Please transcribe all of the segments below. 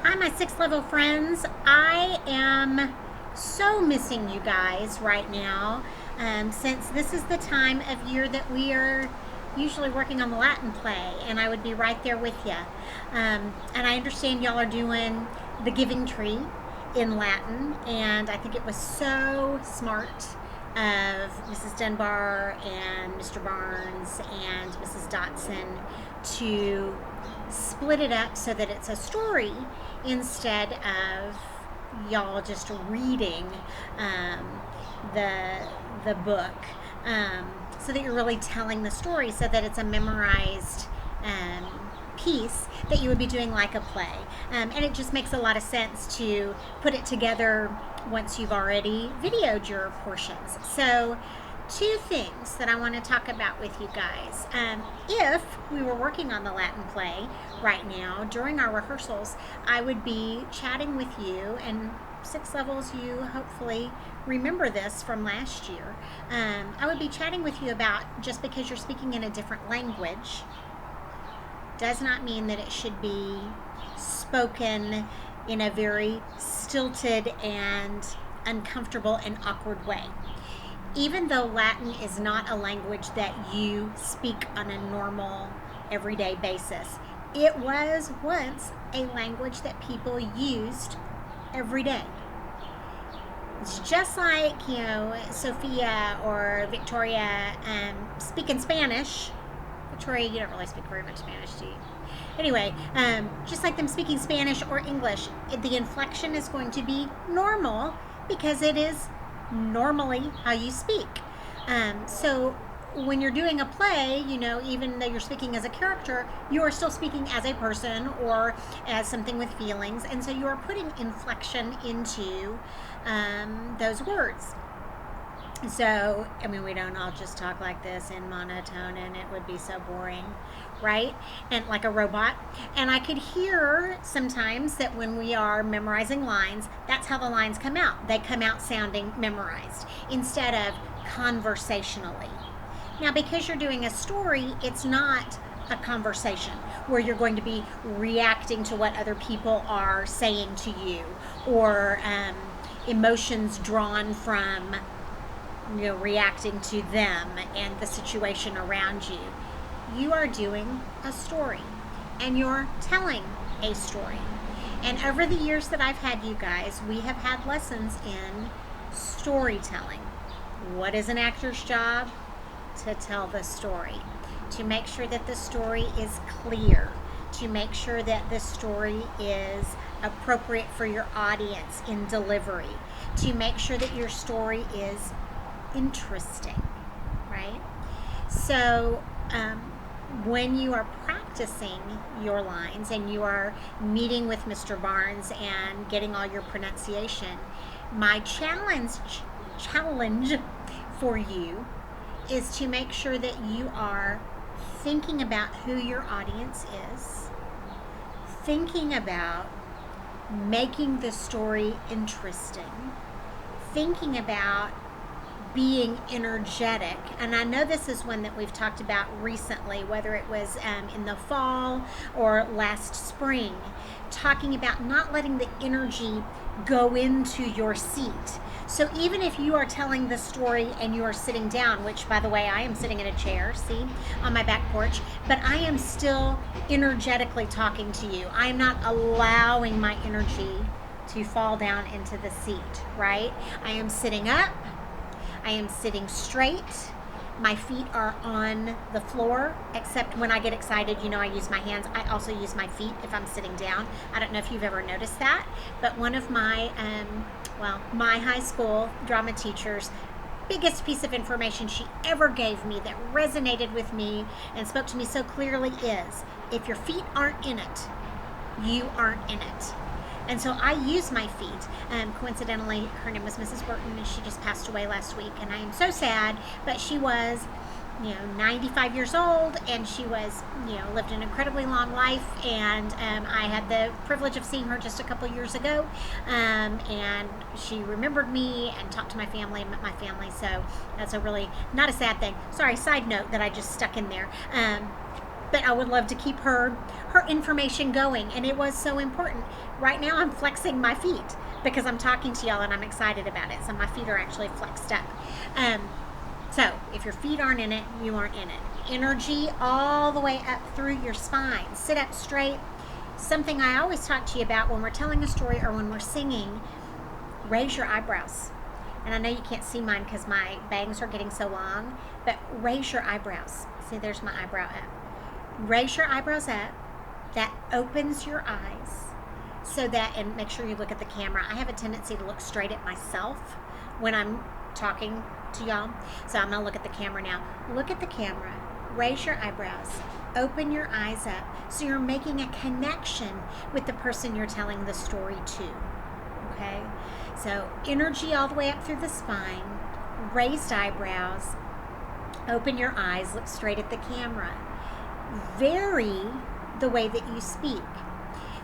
Hi, my sixth level friends. I am so missing you guys right now, since this is the time of year that we are usually working on the Latin play, and I would be right there with you. And I understand y'all are doing the Giving Tree in Latin, and I think it was so smart of Mrs. Dunbar and Mr. Barnes and Mrs. Dotson to split it up so that it's a story instead of y'all just reading um, the the book, so that you're really telling the story, so that it's a memorized um, piece that you would be doing like a play. And it just makes a lot of sense to put it together once you've already videoed your portions. So, two things that I want to talk about with you guys. If we were working on the Latin play right now during our rehearsals, I would be chatting with you, and six levels, you hopefully remember this from last year. I would be chatting with you about, just because you're speaking in a different language does not mean that it should be spoken in a very stilted and uncomfortable and awkward way. Even though Latin is not a language that you speak on a normal, everyday basis, it was once a language that people used every day. It's just like, Sophia or Victoria speaking Spanish. Victoria, you don't really speak very much Spanish, do you? Anyway, just like them speaking Spanish or English, the inflection is going to be normal because it is normally how you speak. So when you're doing a play, even though you're speaking as a character, you are still speaking as a person or as something with feelings. And so you are putting inflection into those words. So, we don't all just talk like this in monotone, and it would be so boring, right? And like a robot. And I could hear sometimes that when we are memorizing lines, that's how the lines come out. They come out sounding memorized instead of conversationally. Now, because you're doing a story, it's not a conversation where you're going to be reacting to what other people are saying to you, or emotions drawn from reacting to them and the situation around you. You are doing a story, and you're telling a story. And over the years that I've had you guys, we have had lessons in storytelling. What is an actor's job? To tell the story, to make sure that the story is clear, to make sure that the story is appropriate for your audience in delivery, to make sure that your story is interesting, right? So, when you are practicing your lines and you are meeting with Mr. Barnes and getting all your pronunciation, my challenge for you is to make sure that you are thinking about who your audience is, thinking about making the story interesting, thinking about being energetic. And I know this is one that we've talked about recently, whether it was in the fall or last spring, talking about not letting the energy go into your seat. So even if you are telling the story and you are sitting down, which, by the way, I am sitting in a chair, see, on my back porch, but I am still energetically talking to you. I am not allowing my energy to fall down into the seat, right? I am sitting up. I am sitting straight. My feet are on the floor, except when I get excited, I use my hands. I also use my feet if I'm sitting down. I don't know if you've ever noticed that, but one of my, my high school drama teacher's biggest piece of information she ever gave me that resonated with me and spoke to me so clearly is, if your feet aren't in it, you aren't in it. And so I use my feet. Coincidentally, her name was Mrs. Burton, and she just passed away last week. And I am so sad, but she was, 95 years old, and she was, lived an incredibly long life. And I had the privilege of seeing her just a couple years ago. And she remembered me and talked to my family and met my family. So that's a really, not a sad thing. Sorry, side note that I just stuck in there. but I would love to keep her information going, and it was so important. Right now I'm flexing my feet because I'm talking to y'all and I'm excited about it. So my feet are actually flexed up. So if your feet aren't in it, you aren't in it. Energy all the way up through your spine. Sit up straight. Something I always talk to you about when we're telling a story or when we're singing, raise your eyebrows. And I know you can't see mine because my bangs are getting so long, but raise your eyebrows. See, there's my eyebrow up. Raise your eyebrows up. That opens your eyes so that, and make sure you look at the camera. I have a tendency to look straight at myself when I'm talking to y'all. So I'm going to look at the camera now. Look at the camera. Raise your eyebrows. Open your eyes up so you're making a connection with the person you're telling the story to. Okay? So energy all the way up through the spine, raised eyebrows, open your eyes, look straight at the camera. Vary the way that you speak.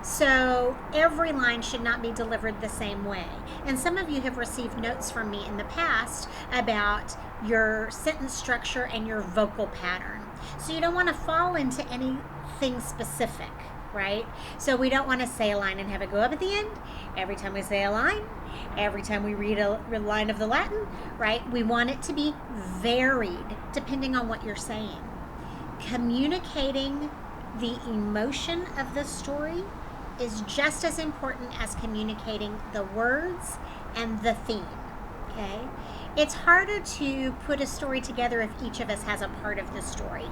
So every line should not be delivered the same way. And some of you have received notes from me in the past about your sentence structure and your vocal pattern. So you don't want to fall into anything specific, right? So we don't want to say a line and have it go up at the end. Every time we say a line, every time we read a line of the Latin, right? We want it to be varied depending on what you're saying. Communicating the emotion of the story is just as important as communicating the words and the theme, okay? It's harder to put a story together if each of us has a part of the story.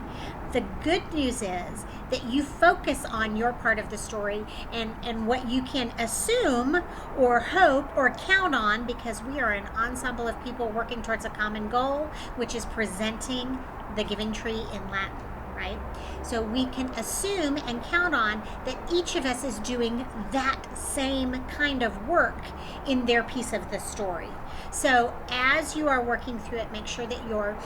The good news is that you focus on your part of the story and what you can assume or hope or count on, because we are an ensemble of people working towards a common goal, which is presenting the Giving Tree in Latin. Right? So we can assume and count on that each of us is doing that same kind of work in their piece of the story. So as you are working through it, make sure that you're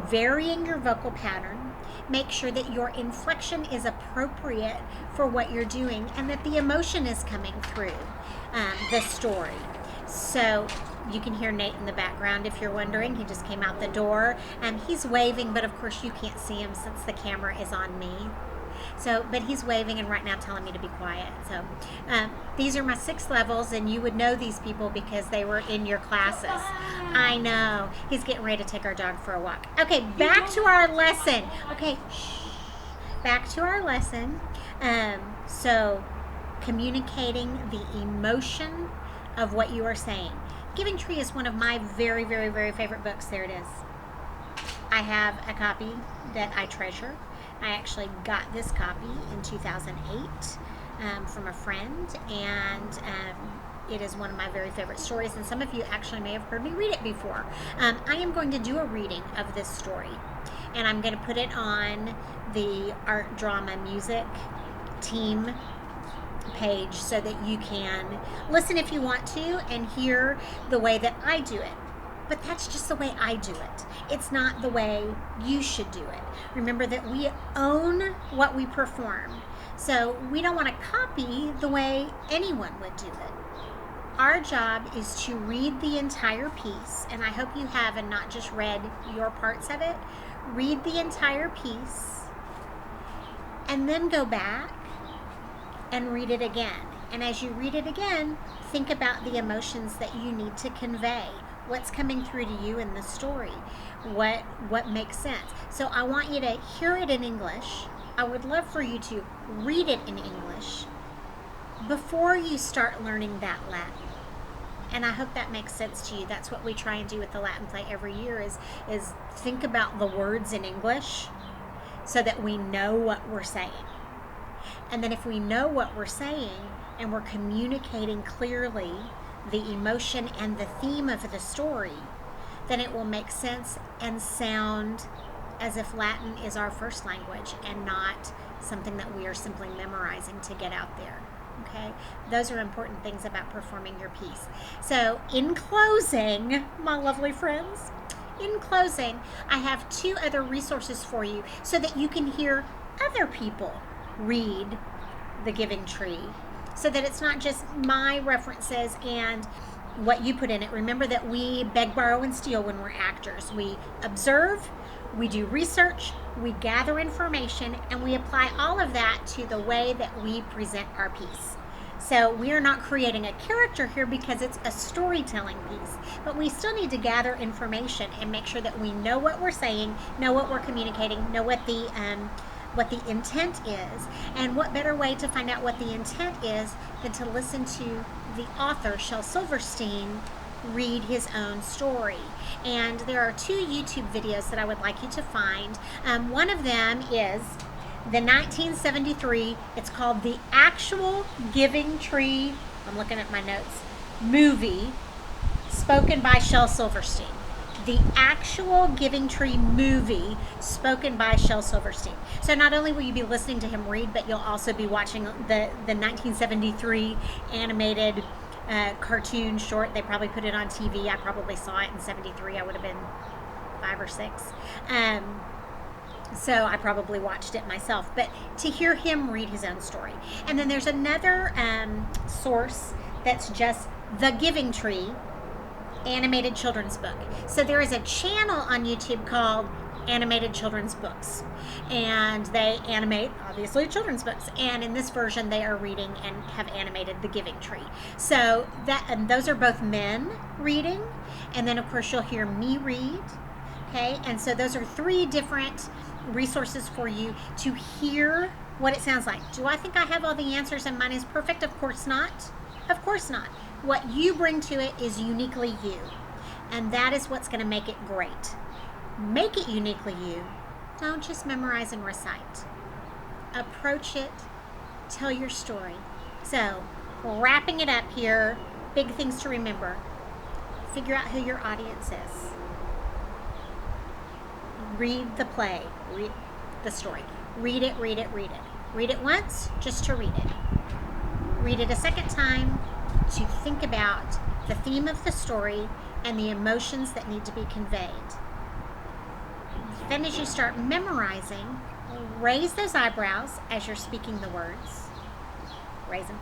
varying your vocal pattern. Make sure that your inflection is appropriate for what you're doing and that the emotion is coming through the story. So you can hear Nate in the background if you're wondering. He just came out the door and he's waving, but of course you can't see him since the camera is on me. So, but he's waving and right now telling me to be quiet. So these are my 6 levels, and you would know these people because they were in your classes. I know. He's getting ready to take our dog for a walk. Okay, back to our lesson. Okay, back to our lesson. So communicating the emotion of what you are saying. Giving Tree is one of my very, very, very favorite books. There it is. I have a copy that I treasure. I actually got this copy in 2008 from a friend, and it is one of my very favorite stories, and some of you actually may have heard me read it before. I am going to do a reading of this story, and I'm going to put it on the art, drama, music team page so that you can listen if you want to and hear the way that I do it. But that's just the way I do it. It's not the way you should do it. Remember that we own what we perform. So we don't want to copy the way anyone would do it. Our job is to read the entire piece, and I hope you have and not just read your parts of it. Read the entire piece and then go back and read it again. And as you read it again, think about the emotions that you need to convey. What's coming through to you in the story? What makes sense? So I want you to hear it in English. I would love for you to read it in English before you start learning that Latin. And I hope that makes sense to you. That's what we try and do with the Latin play every year is think about the words in English so that we know what we're saying. And then if we know what we're saying and we're communicating clearly the emotion and the theme of the story, then it will make sense and sound as if Latin is our first language and not something that we are simply memorizing to get out there. Okay? Those are important things about performing your piece. So in closing, my lovely friends, in closing, I have 2 other resources for you so that you can hear other people read the Giving Tree, so that it's not just my references and what you put in it. Remember that we beg, borrow, and steal when we're actors. We observe, We do research, we gather information, and we apply all of that to the way that we present our piece. So we are not creating a character here because it's a storytelling piece, but we still need to gather information and make sure that we know what we're saying, know what we're communicating, know what the intent is. And what better way to find out what the intent is than to listen to the author, Shel Silverstein, read his own story. And there are 2 YouTube videos that I would like you to find. One of them is the 1973, it's called The Actual Giving Tree, I'm looking at my notes, movie, spoken by Shel Silverstein. The Actual Giving Tree movie, spoken by Shel Silverstein. So not only will you be listening to him read, but you'll also be watching the 1973 animated cartoon short. They probably put it on TV. I probably saw it in 73. I would have been 5 or 6. So I probably watched it myself, but to hear him read his own story. And then there's another source that's just The Giving Tree, animated children's book. So there is a channel on YouTube called Animated Children's Books, and they animate, obviously, children's books. And in this version, they are reading and have animated The Giving Tree. So and those are both men reading, and then of course you'll hear me read. Okay, and so those are 3 different resources for you to hear what it sounds like. Do I think I have all the answers and mine is perfect? Of course not. Of course not. What you bring to it is uniquely you, and that is what's going to make it great. Make it uniquely you. Don't just memorize and recite. Approach it. Tell your story. So, wrapping it up here, big things to remember. Figure out who your audience is. Read the play. Read the story. Read it, read it, read it. Read it once, just to read it. Read it a second time to think about the theme of the story and the emotions that need to be conveyed. Then as you start memorizing, raise those eyebrows as you're speaking the words. Raise them.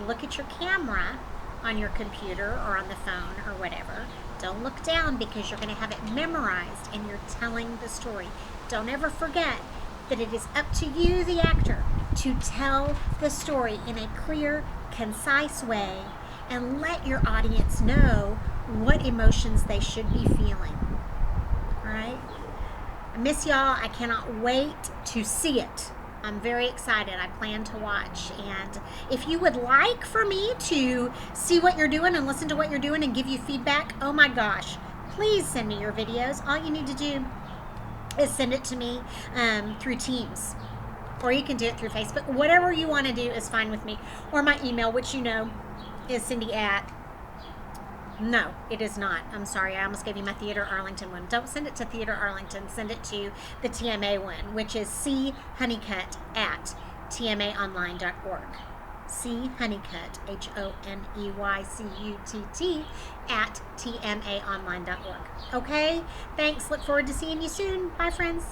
Look at your camera on your computer or on the phone or whatever. Don't look down because you're going to have it memorized and you're telling the story. Don't ever forget that it is up to you, the actor, to tell the story in a clear, concise way and let your audience know what emotions they should be feeling. All right? I miss y'all. I cannot wait to see it. I'm very excited. I plan to watch. And if you would like for me to see what you're doing and listen to what you're doing and give you feedback, oh my gosh, please send me your videos. All you need to do is send it to me through Teams. Or you can do it through Facebook. Whatever you want to do is fine with me. Or my email, which you know is Cindy at... No, it is not. I'm sorry. I almost gave you my Theater Arlington one. Don't send it to Theater Arlington. Send it to the TMA one, which is choneycutt@tmaonline.org. Honeycutt, HONEYCUTT @tmaonline.org. Okay? Thanks. Look forward to seeing you soon. Bye, friends.